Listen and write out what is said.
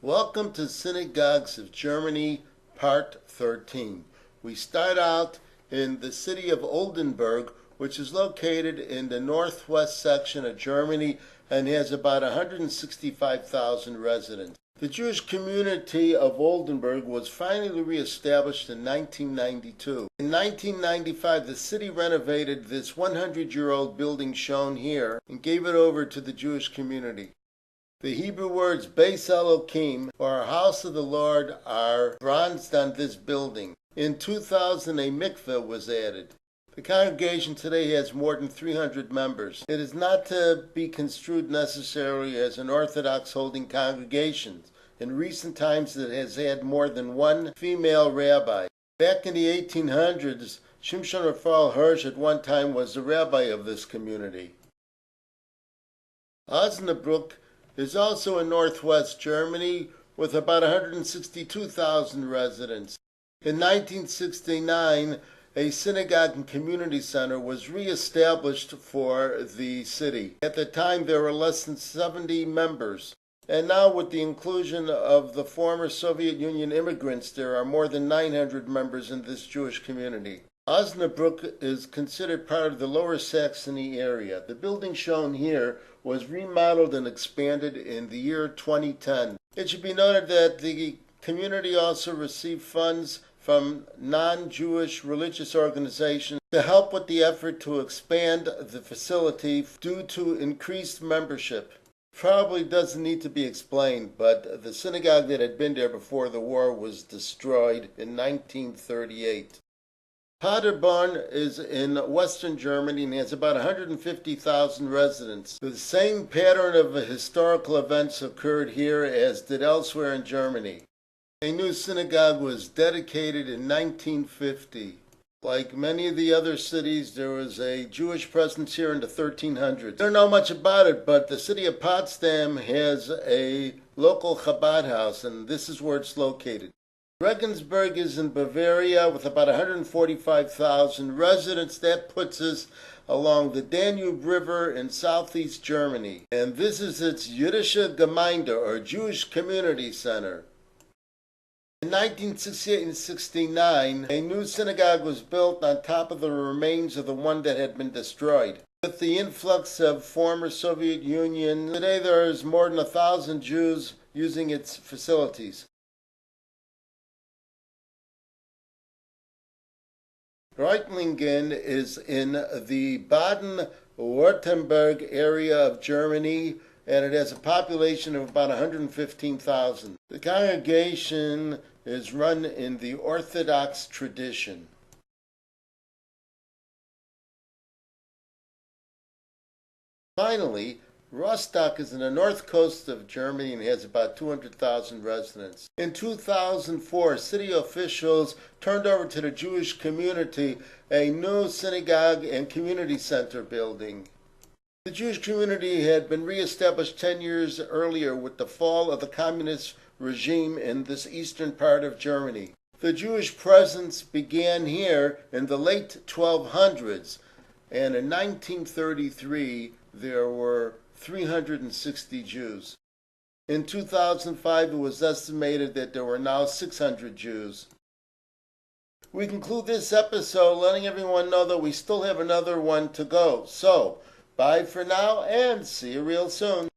Welcome to Synagogues of Germany, Part 13. We start out in the city of Oldenburg, which is located in the northwest section of Germany and has about 165,000 residents. The Jewish community of Oldenburg was finally reestablished in 1992. In 1995, the city renovated this 100-year-old building shown here and gave it over to the Jewish community. The Hebrew words Beis Elokim, or House of the Lord, are bronzed on this building. In 2000, a mikveh was added. The congregation today has more than 300 members. It is not to be construed necessarily as an Orthodox holding congregation. In recent times, it has had more than one female rabbi. Back in the 1800s, Shimshon Raphael Hirsch at one time was the rabbi of this community. Osnabrück is also in northwest Germany with about 162,000 residents. In 1969, a synagogue and community center was re-established for the city. At the time, there were less than 70 members. And now, with the inclusion of the former Soviet Union immigrants, there are more than 900 members in this Jewish community. Osnabrück is considered part of the Lower Saxony area. The building shown here was remodeled and expanded in the year 2010. It should be noted that the community also received funds from non-Jewish religious organizations to help with the effort to expand the facility due to increased membership. Probably doesn't need to be explained, but the synagogue that had been there before the war was destroyed in 1938. Paderborn is in western Germany and has about 150,000 residents. The same pattern of historical events occurred here as did elsewhere in Germany. A new synagogue was dedicated in 1950. Like many of the other cities, there was a Jewish presence here in the 1300s. I don't know much about it, but the city of Potsdam has a local Chabad house, and this is where it's located. Regensburg is in Bavaria with about 145,000 residents. That puts us along the Danube River in southeast Germany. And this is its Jüdische Gemeinde, or Jewish Community Center. In 1968 and 69, a new synagogue was built on top of the remains of the one that had been destroyed. With the influx of former Soviet Union, today there is more than 1,000 Jews using its facilities. Reutlingen is in the Baden-Württemberg area of Germany, and it has a population of about 115,000. The congregation is run in the Orthodox tradition. Finally, Rostock is in the north coast of Germany and has about 200,000 residents. In 2004, city officials turned over to the Jewish community a new synagogue and community center building. The Jewish community had been reestablished 10 years earlier with the fall of the communist regime in this eastern part of Germany. The Jewish presence began here in the late 1200s, and in 1933 there were 360 Jews. In 2005, it was estimated that there were now 600 Jews. We conclude this episode letting everyone know that we still have another one to go. So, bye for now and see you real soon.